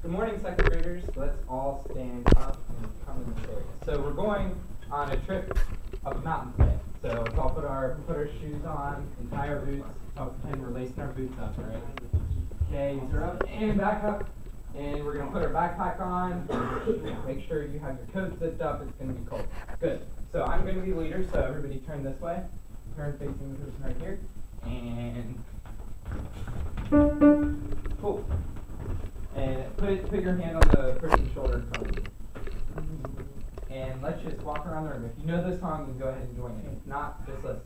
Good morning, second graders. Let's all stand up and come in this area. So we're going on a trip up a mountain today. So let's all put our shoes on and tie our boots. I'll pretend we're lacing our boots up, all right? Okay, these are up and back up. And we're going to put our backpack on. Make sure you have your coat zipped up. It's going to be cold. Good. So I'm going to be leader, so everybody turn this way. Turn facing the person right here. And cool. And put your hand on the person's shoulder in front of you. And let's just walk around the room. If you know this song, then go ahead and join it. If not, just listen.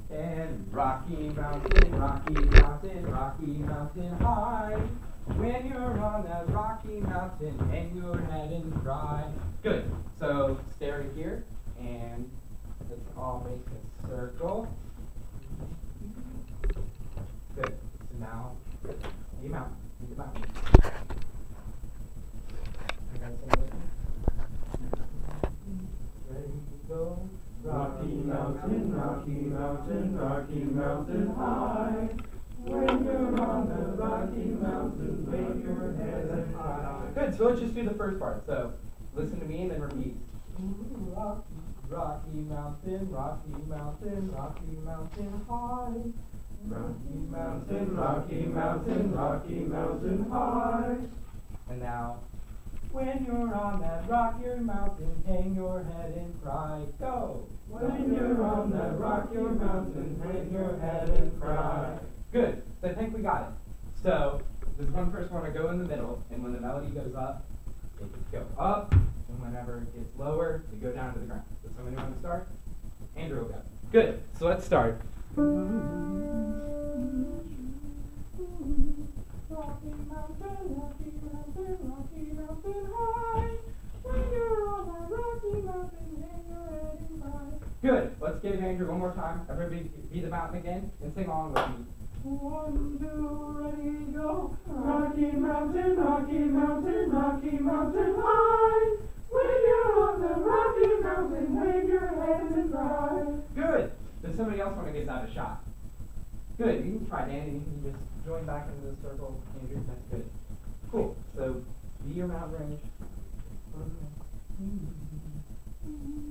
And Rocky Mountain, Rocky Mountain, Rocky Mountain high. When you're on that Rocky Mountain, hang your head and cry. Good. So stay right here, and let's all make a circle. Good. So now, aim out. Aim out. Ready to go. Rocky Mountain, Rocky Mountain, Rocky Mountain high. When you're on the Rocky Mountain, wave your head and high. Good, so let's just do the first part. So listen to me and then repeat. Rocky, Rocky Mountain, Rocky Mountain, Rocky Mountain high. Rocky Mountain, Rocky Mountain, Rocky Mountain high. And now, when you're on that Rocky Mountain, hang your head and cry. Go. When you're on that Rocky Mountain, hang your head and cry. Good. So I think we got it. So there's one person want to go in the middle, and when the melody goes up, it can go up, and whenever it gets lower, it go down to the ground. Does somebody want to start? Andrew will go. Good. So let's start. Rocky Mountain, Rocky Mountain, Rocky Mountain high. When you're on the Rocky Mountain, hang your head and cry. Good. Let's give Andrew one more time. Everybody be the mountain again and sing along with me. 1, 2, ready, go. Rocky Mountain, Rocky Mountain, Rocky Mountain high. When you're on the Rocky Mountain, wave your hands and cry. Good. Does somebody else want to give that a shot? Good. You can try, Danny. You can just join back into the circle. Andrew, that's good. Cool. So be your mountain range.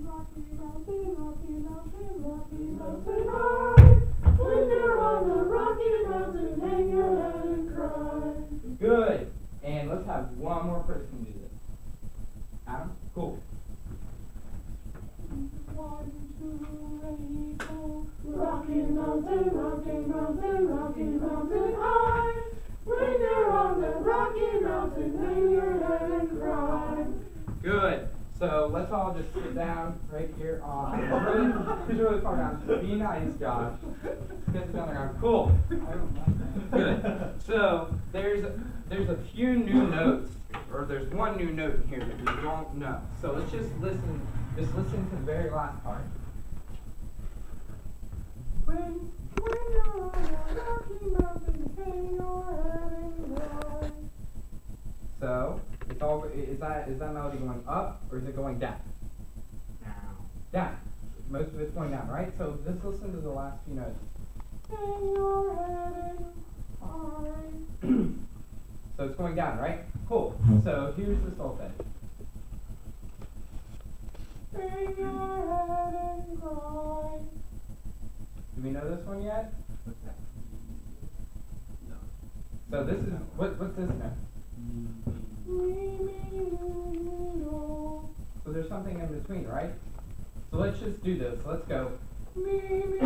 Rocky Mountain, Rocky Mountain, Rocky Mountain high. When you're on the Rocky Mountain, hang your head and cry. Good. And let's have one more person do this. Adam? Cool. 1, 2, ready, go. Rocky Mountain, Rocky Mountain, Rocky Mountain high. When you're on the Rocky Mountain, hang your head and cry. Good. So let's all just sit down right here on. Who's really far down? Be nice, Josh. Sit down there. Cool. Good. So there's a few new notes, or there's one new note in here that we don't know. So let's just listen. Just listen to the very last part. When you're on the Rocky Mountain, hang your head and cry. So it's all is that melody going up or is it going down? Down. Down. Most of it's going down, right? So just listen to the last few notes. Hang your head and cry. So it's going down, right? Cool. So here's the solfege. Hang your head and cry. Do we know this one yet? What's that? No. So this is what's this note? So there's something in between, right? So let's just do this. Let's go. Ready?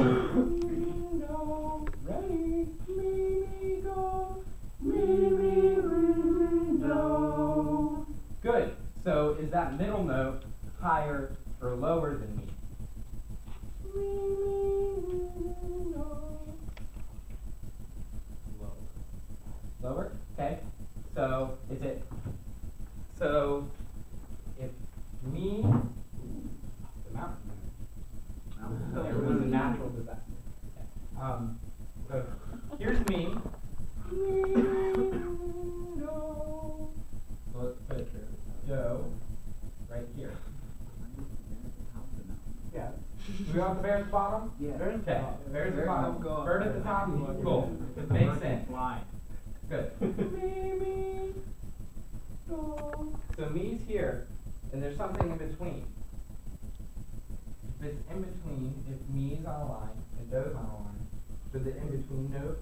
Go. Do. Good. So is that middle note higher or lower than me? Lower? Okay. So is it so if me the mountain there was a natural disaster. Okay. So here's me. So let's put Joe right here. Yeah. Do we want the bear at the bottom? Yeah. Okay. Bear's at the bottom. Bird at the top. Cool. It makes sense. Good. me's here, and there's something in between. If it's in between, if mi is on a line and do's on a line, should the in-between note,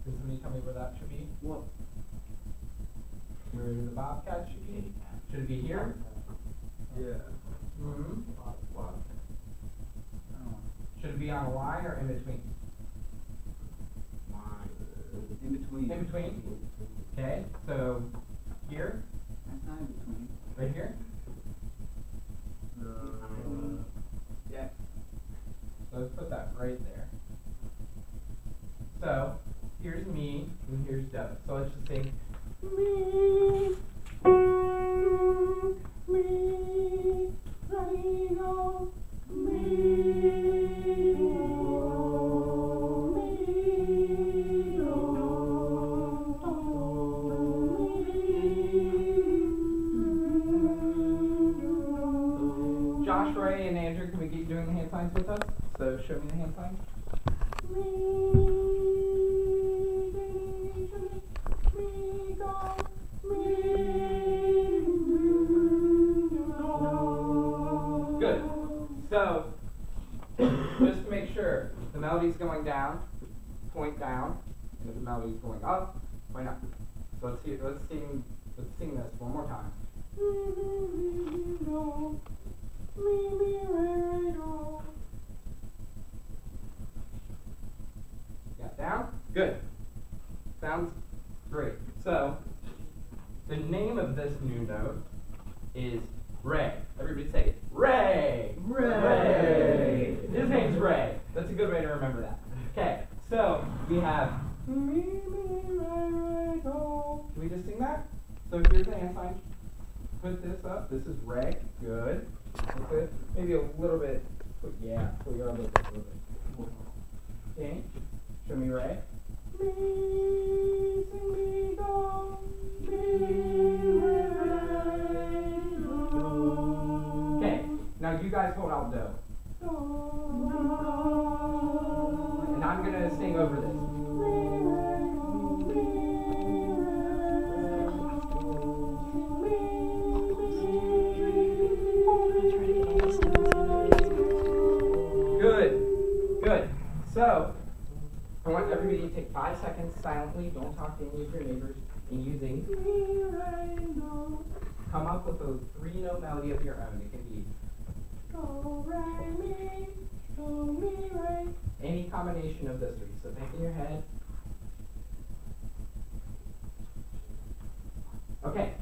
can somebody tell me where that should be? What? Where the bobcat should be? Should it be here? Yeah. Mm-hmm. Should it be on a line or in between? In between. In between? Okay, so here, That's not in between. right here. Yeah. So let's put that right there. So here's me and here's do. So let's just sing me, me, go, Josh, Ray, and Andrew, can we keep doing the hand signs with us? So show me the hand signs. Good. So, just to make sure, if the melody's going down, point down, and if the melody's going up, point up. So let's sing this one more time. Got down? Good. Sounds great. So, the name of this new note is Ray. Everybody say it. Ray! Ray! His name's Ray. That's a good way to remember that. Okay, so we have me, Ray, Ray, go. Can we just sing that? So here's the hand sign. Put this up. This is Ray. Good. Good. Maybe a little bit. Yeah, put your elbows up a little bit. Okay. Show me Ray. Me, sing me, go. Me, Ray, go. Okay. Now you guys hold out do. And I'm gonna sing over this. Good. So, I want everybody to take 5 seconds silently, don't talk to any of your neighbors, and using come up with a 3-note melody of your own. It can be do, re, mi, do, mi, re. Any combination of those 3. So think in your head. Okay.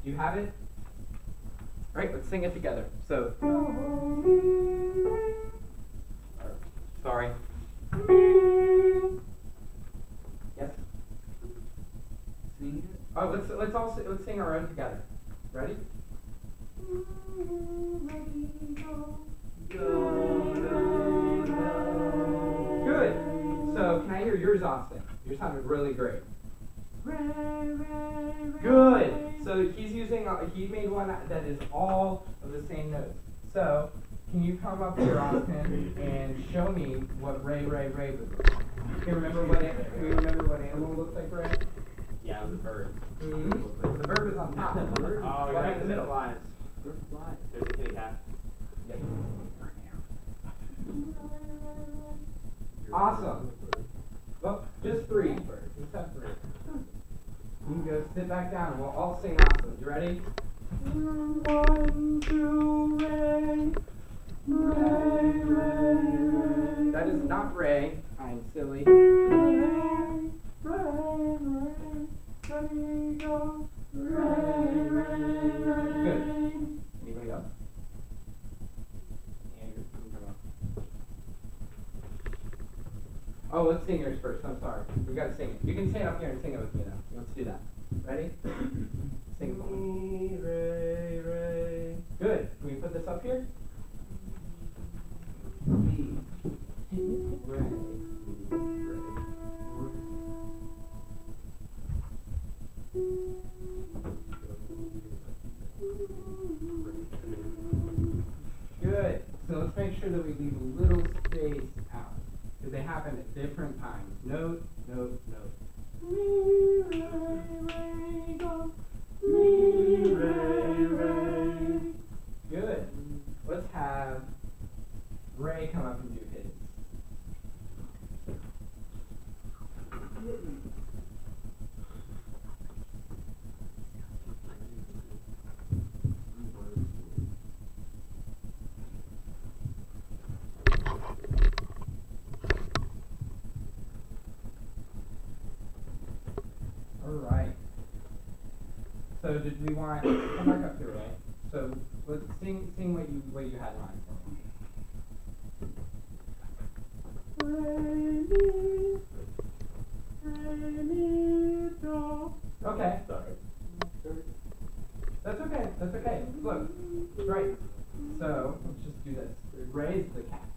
Do you have it? All right, let's sing it together. So, sorry. Yes. Sing it. Oh, let's sing our own together. Ready? Good. So can I hear yours, Austin? Yours sounded really great. Good. So he's using. He made one that is all of the same notes. So can you come up here, Austin, and show me what Ray would look like? Can you remember what? Can we remember what animal looks like, Ray? Yeah, it was a bird. Mm-hmm. The verb is on top. Oh, What right in the middle? Flies. We're fly. There's a kitty cat. Yep. Awesome. Well, just 3. Just have 3. You can go sit back down. We'll all sing awesome. You ready? 1, 2, Ray. Ray, Ray, Ray. That is not Ray. I'm silly. Ray, Ray, Ray. Ready, go. Ray, Ray, Ray. Good. Anybody else? Andrew, you can come up. Oh, let's sing yours first. I'm sorry. We gotta sing it. You can stand up here and sing it with me now. Let's do that. Ready? Sing it for me. Ray, Ray. Good. Can we put this up here? Ray. Good. So let's make sure that we leave a little space out, because they happen at different times. Note, note, note. So did we want, come back up here, Ray. So let's sing what you had in mind for me. Okay. Sorry. That's okay. Look, right. So let's just do this. Raise the cat.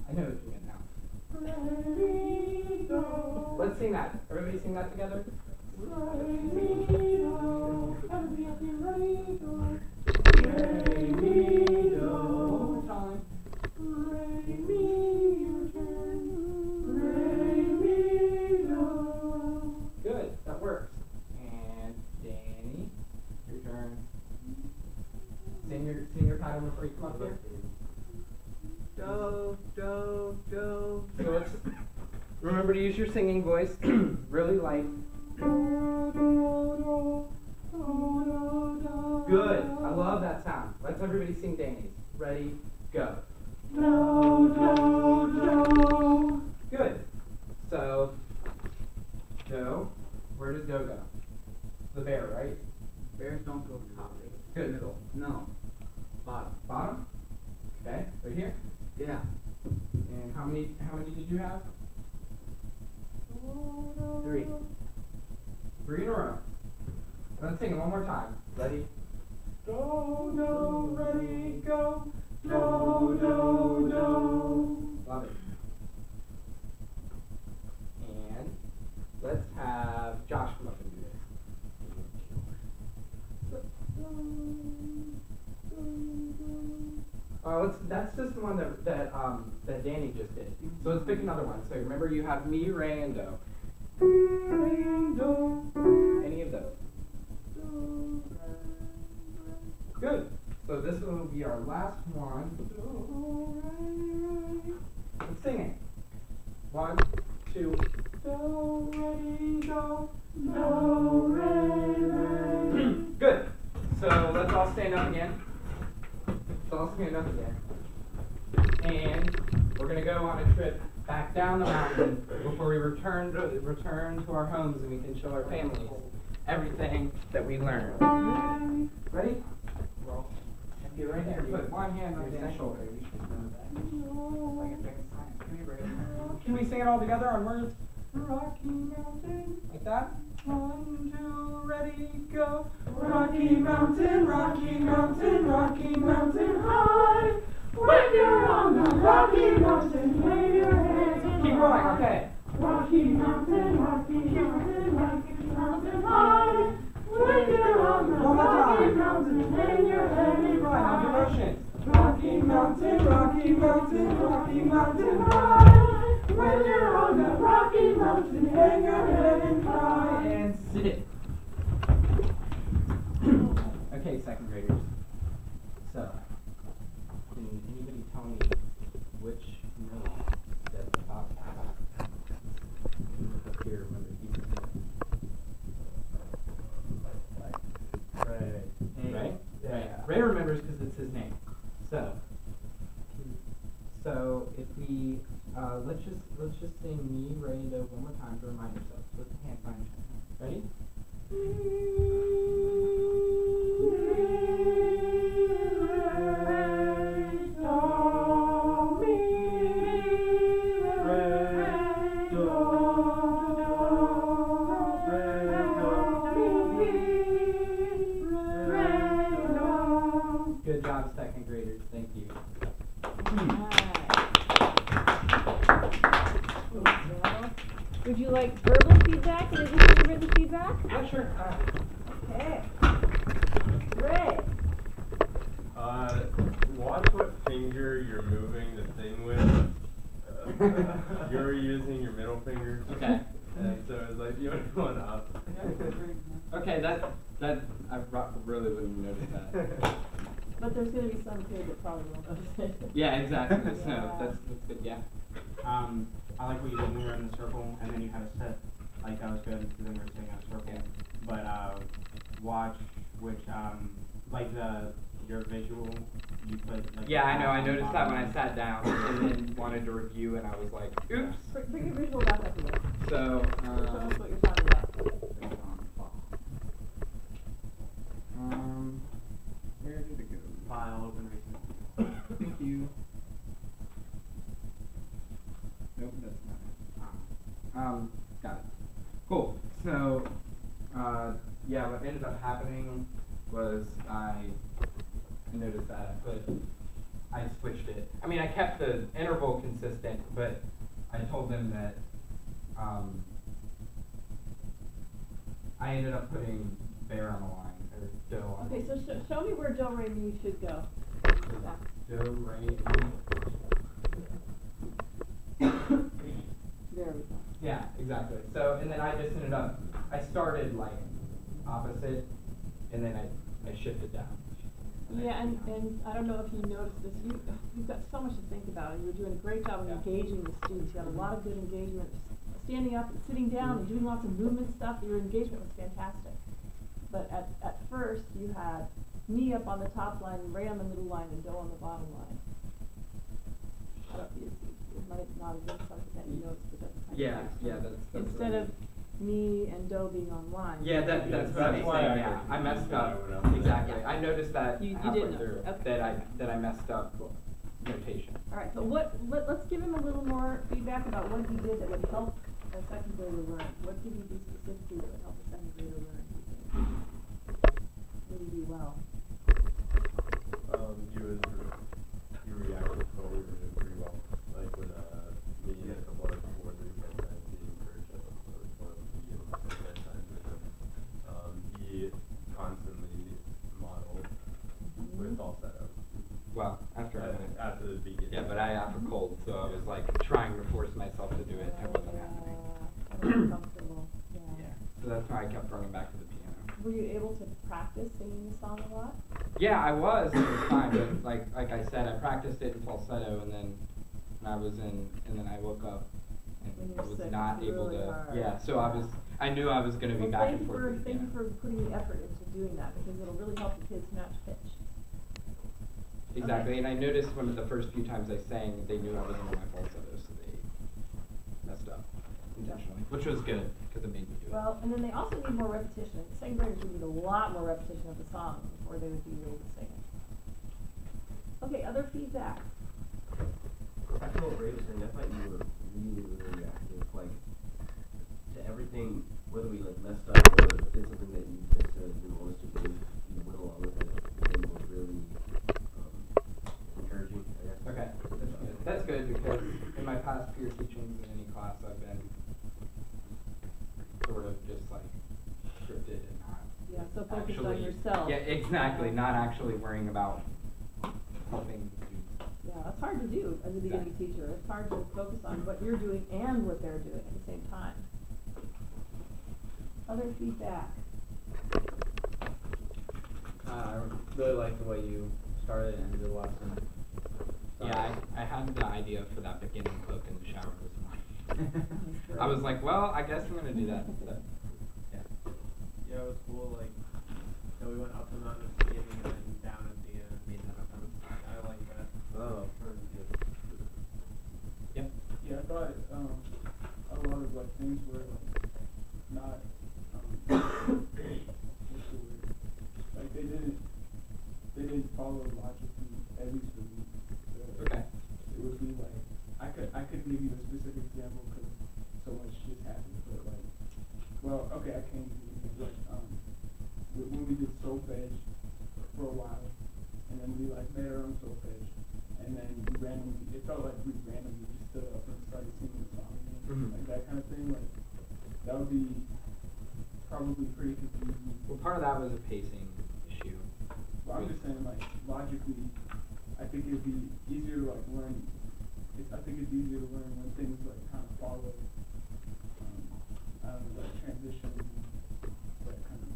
I know what you meant now. Let's sing that. Everybody sing that together. Good, that works. And Danny, your turn. Sing your title before you come up here. Do. So let's remember to use your singing voice, really light. Good, I love that sound. Let's everybody sing Danny's. Ready, go. Good. So, do, where does do go? The bear, right? Bears don't go top. Good. Middle. No. Bottom. Bottom? Okay, right here. Yeah. And how many did you have? 3. 3 in a row. Let's sing it one more time. Ready? Do, ready, go. Do. Love it. And let's have Josh come up and do this. That's just the one that Danny just did. So let's pick another one. So remember you have me, Ray, and Do. Any of those. Good. So this will be our last one. Let's sing it. 1, 2. Do, re, do. Do, re, re. Good. So let's all stand up again. And we're going to go on a trip back down the mountain before we return to our homes and we can show our families everything that we learned. Ready? Well, get right here. Put one hand on Dan's shoulder. Can we sing it all together on words? Rocky Mountain, like that? 1, 2, ready, go. Rocky Mountain, Rocky Mountain, Rocky Mountain high. When you're on the Rocky Mountain, wave your hands. Keep going, okay. Rocky Mountain, Rocky Mountain, Rocky Mountain high. When you're on the Rocky Mountain, hang your head and cry. Now devotion. Rocky Mountain, Rocky Mountain, Rocky Mountain high. When you're on the Rocky Mountain, hang your head and cry. And sit. Okay, second graders. So, can anybody tell me which note that Bob had? Look up here, remember he was there. Right? Right. Ray remembers because it's his name. So if we let's just sing me, Ray, and Do one more time to remind ourselves. With the hand sign. Ready? Good job, second graders. Thank you. Would you like verbal feedback in addition to written feedback? Yeah, sure. Okay. Ray. Watch what finger you're moving the thing with. You're using your middle finger. Okay. And so it's like you want one up. Okay, that I really wouldn't notice that. But there's going to be some kid that probably won't notice it. Yeah, exactly. So Yeah. that's good. Yeah. I like what you did when you were in the circle, and then you had a set. Like that was good. And then we were sitting in a circle. But watch which like your visual you put. Like, Yeah, I know. I noticed that when I sat down and then wanted to review, and I was like, oops. Bring your visual back up a little. So, Show us what you're talking about. Where did it go? File, open recent. Thank you. Nope, that's not it. Got it. Cool. So, yeah, what ended up happening was I noticed that I switched it. I mean, I kept the interval consistent, but I told them that, I ended up putting bear on the line, or doe on the Okay, line. so show me where do, re, mi should go. Do, re, mi. There we go. Yeah, exactly. So, and then I just ended up, I started like opposite, and then I shifted down. Yeah, and I don't know if you noticed this, you've got so much to think about, and you're doing a great job of Yeah. engaging the students. You had a lot of good engagement, standing up and sitting down and doing lots of movement stuff. Your engagement was fantastic. But at first, you had me up on the top line, Ray on the middle line, and Doe on the bottom line. I don't, it might not have been something that you noticed, but that's kind Yeah, of yeah, that's instead what I of me and Doe being on line. Yeah, that's what I'm why saying, I yeah, I messed up, went up. exactly, Yeah. I noticed that You halfway did through, notice, okay. that I messed up notation. All right, so let's give him a little more feedback about what he did that would help a second grader learn. What did he do specifically that would help a second grader learn? What did he do well? You reacted totally pretty well. Like when me and a couple other people were doing bedtime, he encouraged us to begin bedtime with him. He constantly modeled with all setup. Well, after At the beginning. yeah, but I have a cold, so I was like trying to force myself to do it, and it wasn't happening. I was comfortable, Yeah, so that's why I kept running back to the piano. Were you able to practice singing the song a lot? Yeah, I was at the time, but like I said, I practiced it in falsetto, and then I woke up When and you're was sick, not it's able really to. hard. Yeah, so I knew I was going to be Well, back thank and you forth. for with the thank you piano. for putting the effort into doing that, because it'll really help the kids match pitch. Exactly, Okay. and I noticed one of the first few times I sang, they knew I wasn't on my falsetto, so they messed up intentionally, which was good because it made me do it. Well, and then they also need more repetition. Second graders would need a lot more repetition of the song before they would be able to sing it. Okay, other feedback. I feel what Ray was saying. I thought you were really reactive, like to everything, whether we like messed up or did something that you necessarily didn't want us to do. You went along with it, and was really encouraging. I guess. Okay, that's good. That's good because in my past peer teachings in any class, I've been sort of just like scripted and not Yeah, so focus on actually. yourself. Yeah, exactly. Not actually worrying about helping students. Yeah, that's hard to do as a beginning teacher. It's hard to focus on what you're doing and what they're doing at the same time. Other feedback. I really like the way you started and ended the lesson. Yeah, I had the idea for that beginning hook in the shower this morning. Great. I was like, well, I guess I'm gonna do that. So, yeah. Yeah, it was cool, like, that we went up the mountain at the beginning and then down at the end. I like that. Oh, Yep. Yeah, I thought a lot of like things were like not what's the word? Like they didn't follow logically, at least for me. So Okay. it would be like I couldn't give you a specific example because so much just happened, but like, well, okay, I can't give you anything, but when we did solfege for a while, and then we like made our own solfege, and then we randomly, it felt like we randomly just stood up and started singing the song again, Mhm. like that kind of thing, like that would be probably pretty confusing. Well, part of that was a pacing issue. But I'm just saying, like, logically, I think it'd be easier to, like, learn, I think it's easier to learn when things, like, kind of follow, I don't know, like, transition, that kind of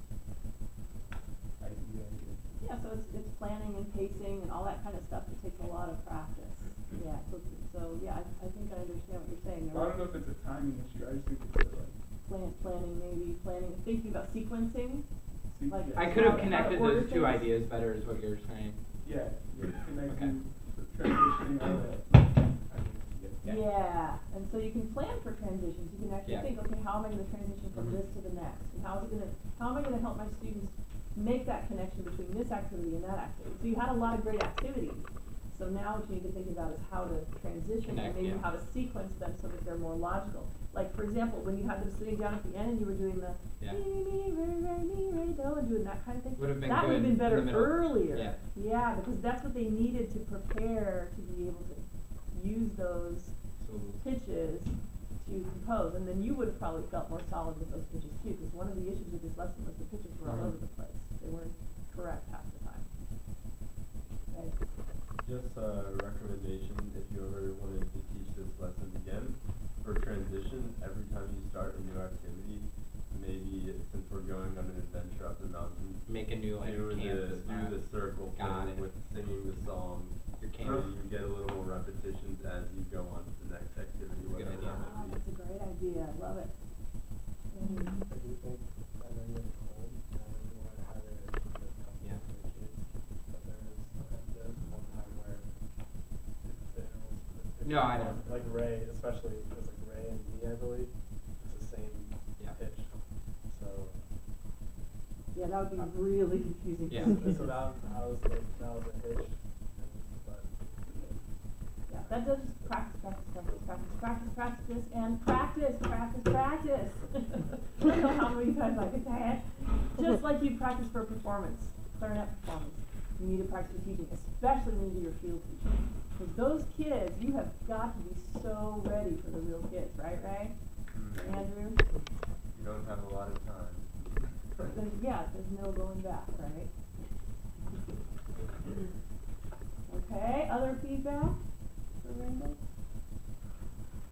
idea, I guess. Yeah, so it's planning and pacing and all that kind of stuff that takes a lot of practice. Yeah, so yeah, I think I understand what you're saying. Well, I don't know if it's a timing issue, I just think it's, like, Planning, thinking about sequencing. Like, yeah. I could have How to connected order those two things? ideas better, is what you're saying. Yeah, Okay. connecting, transitioning, all that. Yeah. Yeah, and so you can plan for transitions. You can actually Yeah. think, okay, how am I gonna transition from this to the next? And how am I gonna help my students make that connection between this activity and that activity? So you had a lot of great activities. So now what you need to think about is how to transition and Connect, maybe yeah. how to sequence them so that they're more logical. Like, for example, when you had them sitting down at the end and you were doing the Yeah. me, re, do, and doing that kind of thing. Would've been that would have good been better in the middle. earlier. Yeah. Yeah, because that's what they needed to prepare to be able to use those So, pitches to compose, and then you would have probably felt more solid with those pitches too, because one of the issues with this lesson was the pitches were all over the place. They weren't correct half the time. Okay. Just a recommendation, if you ever wanted to teach this lesson again, for transition, every time you start a new activity, maybe since we're going on an adventure up the mountain, make a new like do campus map. the circle Got thing it. with singing the song. Your So campus. you get a little more repetitions as you go on to the next activity, Good whatever idea. that Wow, may be. that's a great idea. I love it. I do think, I know you're cold, and you want to have it as comfortable Yeah. for the kids, but there's one time where it fails. No, I know. Like Ray, especially, because like Ray and me, I believe, it's the same Yeah. pitch. So, Yeah, that would be really confusing. Yeah. for so kids. I was like, that was a hitch, but. Yeah, that does just practice, and practice. I don't know how many times I can say it. Just like you practice for a performance, clarinet performance, you need to practice for teaching, especially when you do your field teaching. Because those kids, you have got to be so ready for the real kids, right, Ray? Andrew? You don't have a lot of time. Yeah, there's no going back, right? Okay, other feedback?